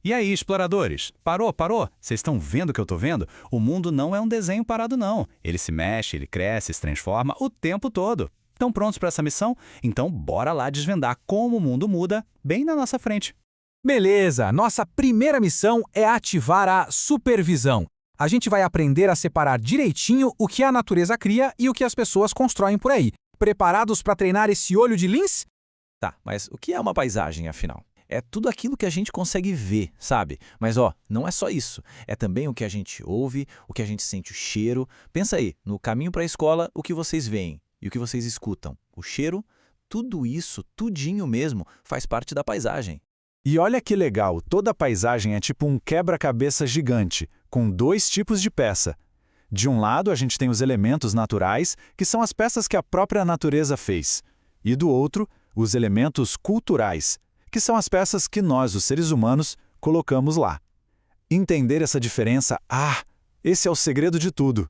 E aí, exploradores? Parou, parou? Vocês estão vendo o que eu tô vendo? O mundo não é um desenho parado, não. Ele se mexe, ele cresce, se transforma o tempo todo. Estão prontos para essa missão? Então bora lá desvendar como o mundo muda bem na nossa frente. Beleza, nossa primeira missão é ativar a supervisão. A gente vai aprender a separar direitinho o que a natureza cria e o que as pessoas constroem por aí. Preparados para treinar esse olho de lince? Tá, mas o que é uma paisagem, afinal? É tudo aquilo que a gente consegue ver, sabe? Mas não é só isso. É também o que a gente ouve, o que a gente sente o cheiro. Pensa aí, no caminho para a escola, o que vocês veem e o que vocês escutam. O cheiro, tudo isso, tudinho mesmo, faz parte da paisagem. E olha que legal, toda paisagem é tipo um quebra-cabeça gigante, com 2 tipos de peça. De um lado, a gente tem os elementos naturais, que são as peças que a própria natureza fez. E do outro, os elementos culturais, que são as peças que nós, os seres humanos, colocamos lá. Entender essa diferença, esse é o segredo de tudo.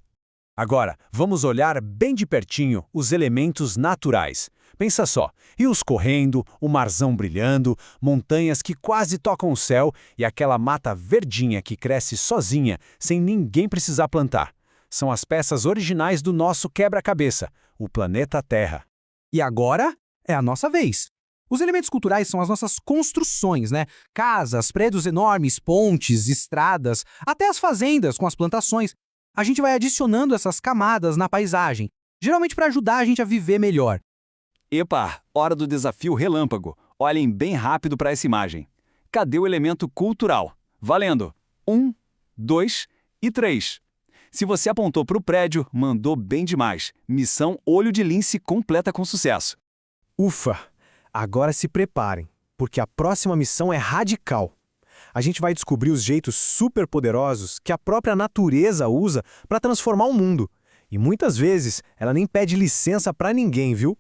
Agora, vamos olhar bem de pertinho os elementos naturais. Pensa só, rios correndo, o marzão brilhando, montanhas que quase tocam o céu e aquela mata verdinha que cresce sozinha, sem ninguém precisar plantar. São as peças originais do nosso quebra-cabeça, o planeta Terra. E agora é a nossa vez. Os elementos culturais são as nossas construções, né? Casas, prédios enormes, pontes, estradas, até as fazendas com as plantações. A gente vai adicionando essas camadas na paisagem, geralmente para ajudar a gente a viver melhor. Epa, hora do desafio relâmpago. Olhem bem rápido para essa imagem. Cadê o elemento cultural? Valendo! 1, 2 e 3. Se você apontou para o prédio, mandou bem demais. Missão Olho de Lince completa com sucesso. Ufa! Agora se preparem, porque a próxima missão é radical. A gente vai descobrir os jeitos superpoderosos que a própria natureza usa para transformar o mundo. E muitas vezes ela nem pede licença para ninguém, viu?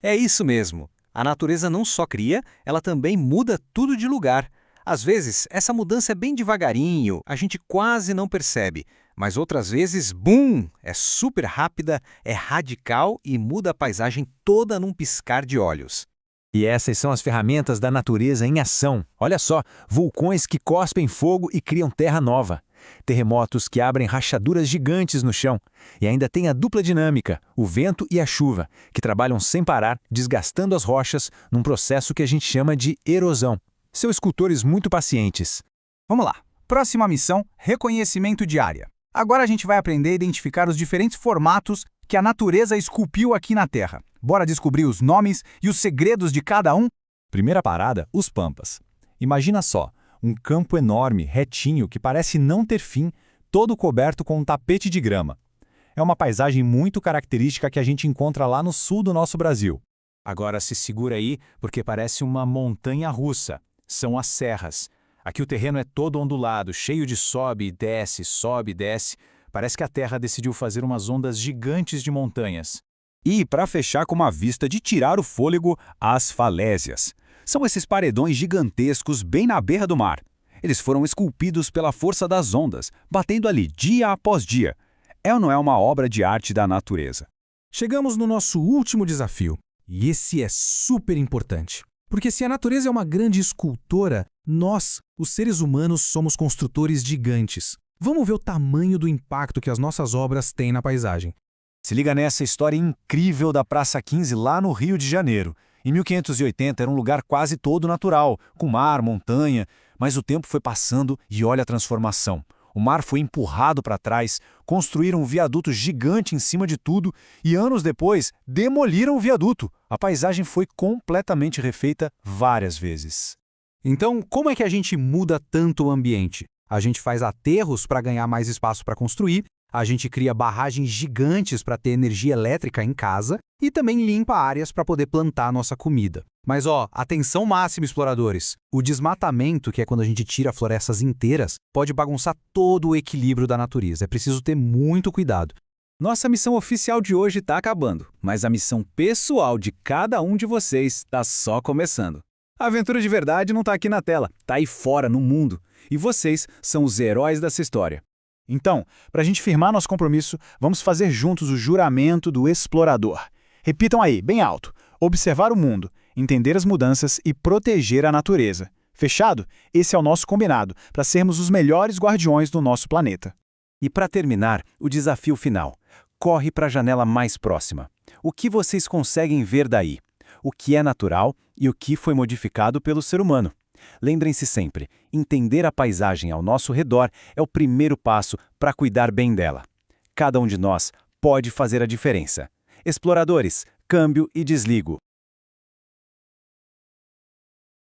É isso mesmo. A natureza não só cria, ela também muda tudo de lugar. Às vezes, essa mudança é bem devagarinho, a gente quase não percebe. Mas outras vezes, bum! É super rápida, é radical e muda a paisagem toda num piscar de olhos. E essas são as ferramentas da natureza em ação. Olha só, vulcões que cospem fogo e criam terra nova. Terremotos que abrem rachaduras gigantes no chão. E ainda tem a dupla dinâmica, o vento e a chuva, que trabalham sem parar, desgastando as rochas num processo que a gente chama de erosão. São escultores muito pacientes. Vamos lá. Próxima missão, reconhecimento de área. Agora a gente vai aprender a identificar os diferentes formatos que a natureza esculpiu aqui na Terra. Bora descobrir os nomes e os segredos de cada um? Primeira parada, os pampas. Imagina só, um campo enorme, retinho, que parece não ter fim, todo coberto com um tapete de grama. É uma paisagem muito característica que a gente encontra lá no sul do nosso Brasil. Agora se segura aí, porque parece uma montanha-russa. São as serras. Aqui o terreno é todo ondulado, cheio de sobe e desce, sobe e desce. Parece que a Terra decidiu fazer umas ondas gigantes de montanhas. E, para fechar com uma vista de tirar o fôlego, as falésias. São esses paredões gigantescos bem na beira do mar. Eles foram esculpidos pela força das ondas, batendo ali dia após dia. É ou não é uma obra de arte da natureza? Chegamos no nosso último desafio. E esse é super importante. Porque se a natureza é uma grande escultora, nós, os seres humanos, somos construtores gigantes. Vamos ver o tamanho do impacto que as nossas obras têm na paisagem. Se liga nessa história incrível da Praça 15 lá no Rio de Janeiro. Em 1580 era um lugar quase todo natural, com mar, montanha, mas o tempo foi passando e olha a transformação. O mar foi empurrado para trás, construíram um viaduto gigante em cima de tudo e anos depois demoliram o viaduto. A paisagem foi completamente refeita várias vezes. Então, como é que a gente muda tanto o ambiente? A gente faz aterros para ganhar mais espaço para construir, a gente cria barragens gigantes para ter energia elétrica em casa e também limpa áreas para poder plantar a nossa comida. Mas atenção máxima, exploradores! O desmatamento, que é quando a gente tira florestas inteiras, pode bagunçar todo o equilíbrio da natureza. É preciso ter muito cuidado. Nossa missão oficial de hoje está acabando, mas a missão pessoal de cada um de vocês está só começando. A aventura de verdade não está aqui na tela, está aí fora, no mundo. E vocês são os heróis dessa história. Então, para a gente firmar nosso compromisso, vamos fazer juntos o juramento do explorador. Repitam aí, bem alto. Observar o mundo, entender as mudanças e proteger a natureza. Fechado? Esse é o nosso combinado, para sermos os melhores guardiões do nosso planeta. E para terminar, o desafio final. Corre para a janela mais próxima. O que vocês conseguem ver daí? O que é natural e o que foi modificado pelo ser humano? Lembrem-se sempre, entender a paisagem ao nosso redor é o primeiro passo para cuidar bem dela. Cada um de nós pode fazer a diferença. Exploradores, câmbio e desligo.